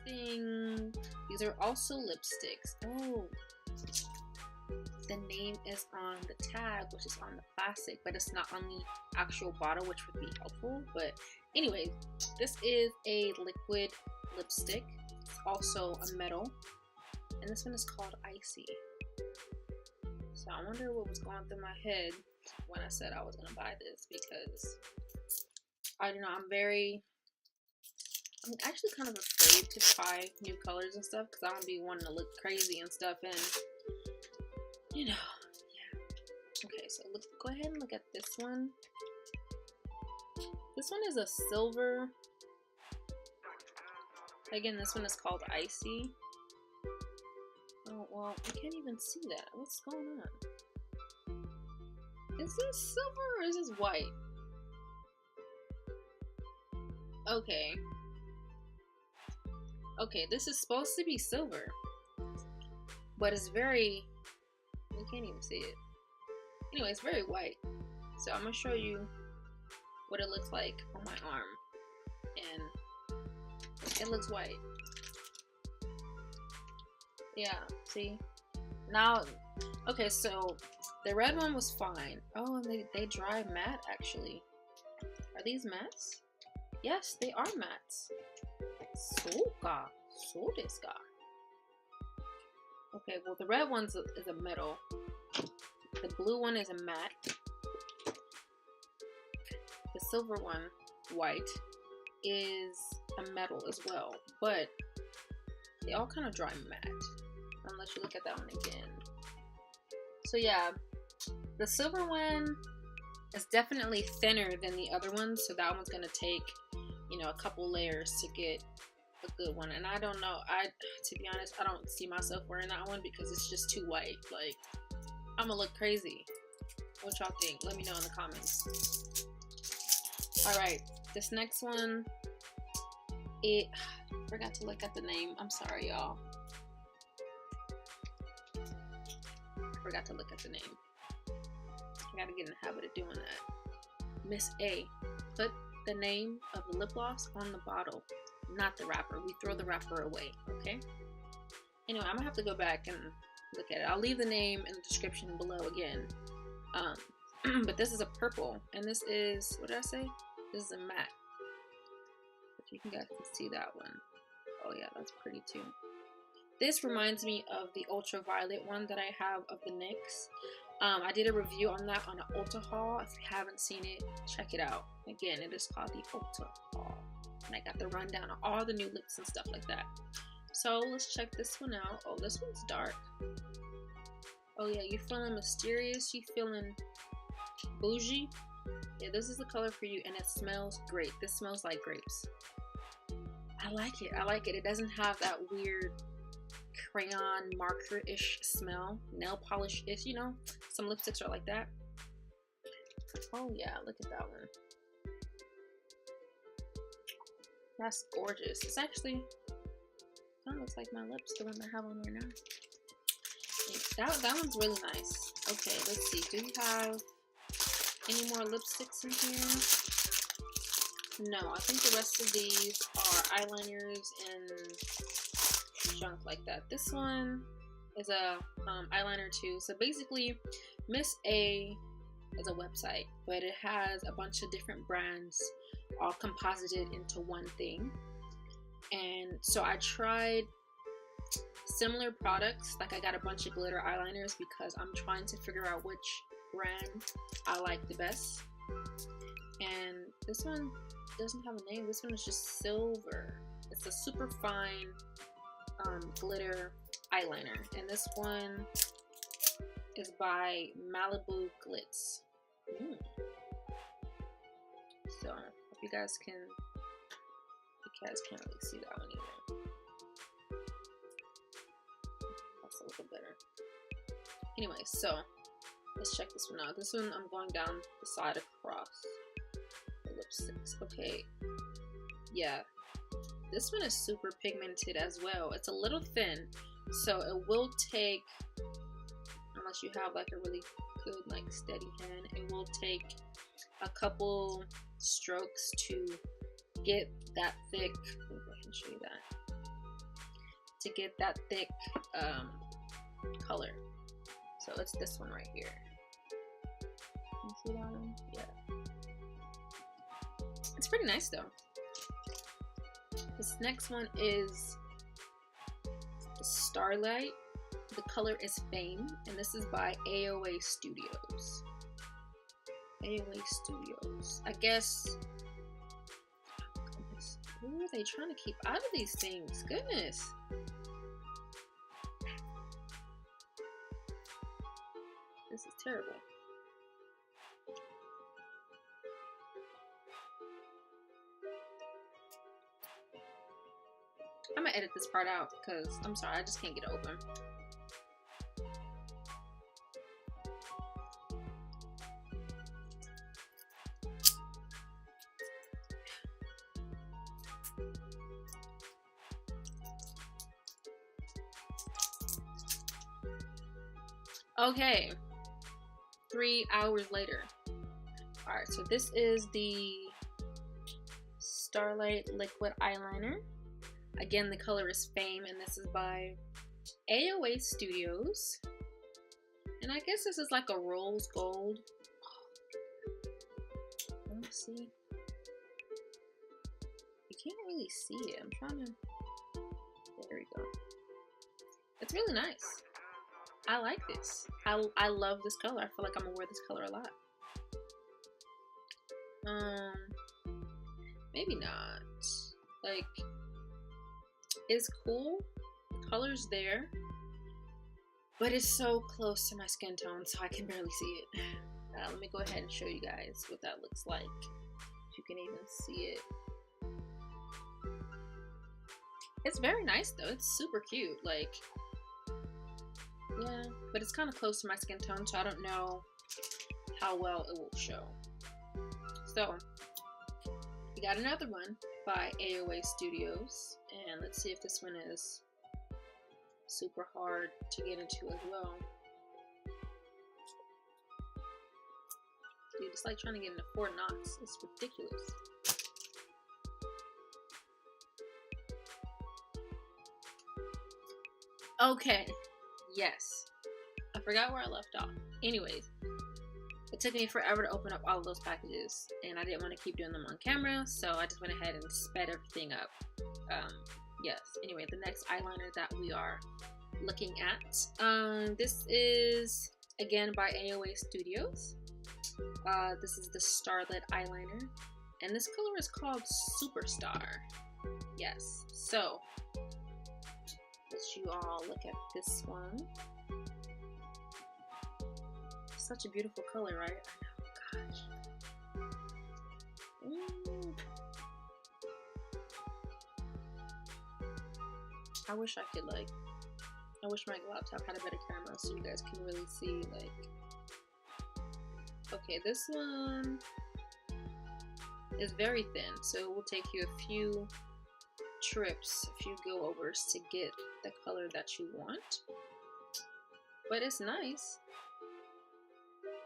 thing. These are also lipsticks. Oh, the name is on the tag, which is on the plastic, but it's not on the actual bottle, which would be helpful. But anyway, this is a liquid lipstick. It's also a metal, and this one is called Icey. So I wonder what was going through my head when I said I was gonna buy this, because I don't know, I'm actually kind of afraid to try new colors and stuff, because I don't be wanting to look crazy and stuff, and you know, yeah. Okay, so let's go ahead and look at this one. This one is a silver. Again, this one is called Icey. Oh, well, I can't even see that. What's going on? Is this silver or is this white? Okay. Okay, this is supposed to be silver, but it's very, you can't even see it. Anyway, it's very white. So I'm gonna show you what it looks like on my arm, and it looks white. Yeah, see? Now, okay, so the red one was fine. Oh, and they dry matte, actually. Are these mattes? Yes, they are mattes. So desu ka. Okay, well, the red one is a metal. The blue one is a matte. The silver one, white, is a metal as well. But they all kind of dry matte, unless you look at that one again. So yeah, the silver one is definitely thinner than the other one. So that one's gonna take, you know, a couple layers to get a good one. And I don't know, to be honest, I don't see myself wearing that one because it's just too white. Like, I'm gonna look crazy. What y'all think? Let me know in the comments. Alright, this next one, I forgot to look at the name. I'm sorry, y'all. Forgot to look at the name. I gotta get in the habit of doing that. M.A.C. Put the name of the lip gloss on the bottle, not the wrapper. We throw the wrapper away, okay? Anyway, I'm gonna have to go back and look at it. I'll leave the name in the description below again. But this is a purple, and this is, what did I say? This is a matte. If you guys can see that one. Oh yeah, that's pretty too. This reminds me of the ultraviolet one that I have of the NYX. I did a review on that on an Ulta haul. If you haven't seen it, check it out. Again, it is called the Ulta haul. And I got the rundown of all the new lips and stuff like that. So let's check this one out. Oh, this one's dark. Oh yeah, you feeling mysterious? You feeling bougie? Yeah, this is the color for you, and it smells great. This smells like grapes. I like it. I like it. It doesn't have that weird crayon marker-ish smell, nail polish-ish, you know? Some lipsticks are like that. Oh yeah, look at that one. That's gorgeous. It's actually kind of looks like my lips, the one I have on there now. That one's really nice. Okay, let's see. Do we have any more lipsticks in here? No, I think the rest of these are eyeliners and junk like that. This one is a eyeliner too. So basically, M.A.C. is a website, but it has a bunch of different brands all composited into one thing. And so I tried similar products. Like, I got a bunch of glitter eyeliners because I'm trying to figure out which brand I like the best. And this one doesn't have a name. This one is just silver. It's a Superfine glitter eyeliner, and this one is by Malibu Glitz. So hope you guys can't really see that one either. That's a little better. Anyway, so let's check this one out. This one, I'm going down the side across the lipsticks. Okay, yeah, this one is super pigmented as well. It's a little thin, so it will take, unless you have like a really good, like, steady hand, it will take a couple strokes to get that thick. Let me go ahead and show you that. to get that thick color. So it's this one right here. You see that one? Yeah. It's pretty nice though. This next one is the Starlight. The color is Fame, and this is by AOA Studios. AOA Studios. I guess. Who are they trying to keep out of these things? Goodness. This is terrible. I'm gonna edit this part out because I'm sorry, I just can't get it open. Okay, 3 hours later. Alright, so this is the Starlight Liquid Eyeliner. Again, the color is Fame, and this is by AOA Studios. And I guess this is like a rose gold. Let me see. You can't really see it. I'm trying to... There we go. It's really nice. I like this. I love this color. I feel like I'm gonna wear this color a lot. Maybe not. Like, it's cool. The color's there, but it's so close to my skin tone, so I can barely see it. Let me go ahead and show you guys what that looks like. If you can even see it. It's very nice though. It's super cute. Like, yeah, but it's kind of close to my skin tone, so I don't know how well it will show. So, we got another one by AOA Studios, and let's see if this one is super hard to get into as well. Dude, it's like trying to get into Fort Knox. It's ridiculous. Okay. Yes. I forgot where I left off. Anyways, it took me forever to open up all of those packages, and I didn't want to keep doing them on camera, so I just went ahead and sped everything up. Yes. Anyway, the next eyeliner that we are looking at, this is again by AOA Studios. This is the Starlet eyeliner, and this color is called Superstar. Yes. So let you all look at this one. Such a beautiful color, right? I know, gosh. I wish I could, like, I wish my laptop had a better camera so you guys can really see, like. Okay, this one is very thin, so it will take you a few trips, a few go-overs to get the color that you want. But it's nice.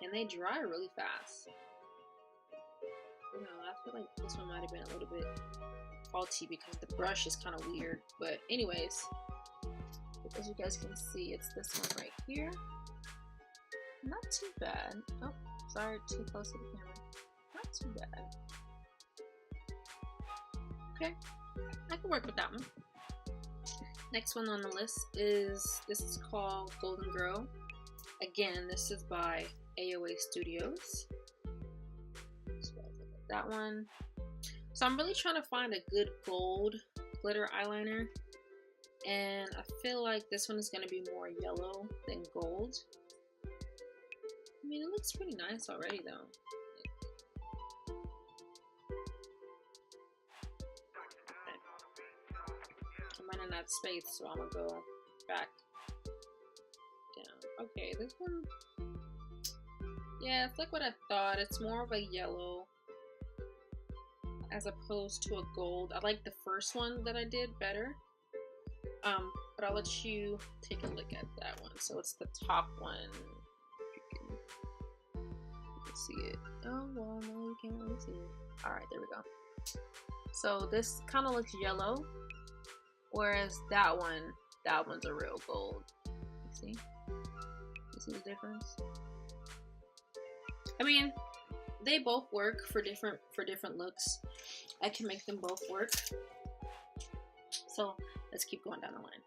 And they dry really fast. You know, I feel like this one might have been a little bit faulty because the brush is kind of weird. But anyways, as you guys can see, it's this one right here. Not too bad. Oh, sorry, too close to the camera. Not too bad. Okay, I can work with that one. Next one on the list is, this is called Golden Girl. Again, this is by AOA Studios. So that one. So I'm really trying to find a good gold glitter eyeliner, and I feel like this one is going to be more yellow than gold. I mean, it looks pretty nice already though. I'm running out of space, so I'm gonna go back down. Okay, this one, yeah, it's like what I thought. It's more of a yellow as opposed to a gold. I like the first one that I did better, but I'll let you take a look at that one. So it's the top one. You can see it. Oh well, no, you can't really see it. All right, there we go. So this kind of looks yellow. Whereas that one's a real gold. You see? You see the difference? I mean, they both work for different looks. I can make them both work. So let's keep going down the line.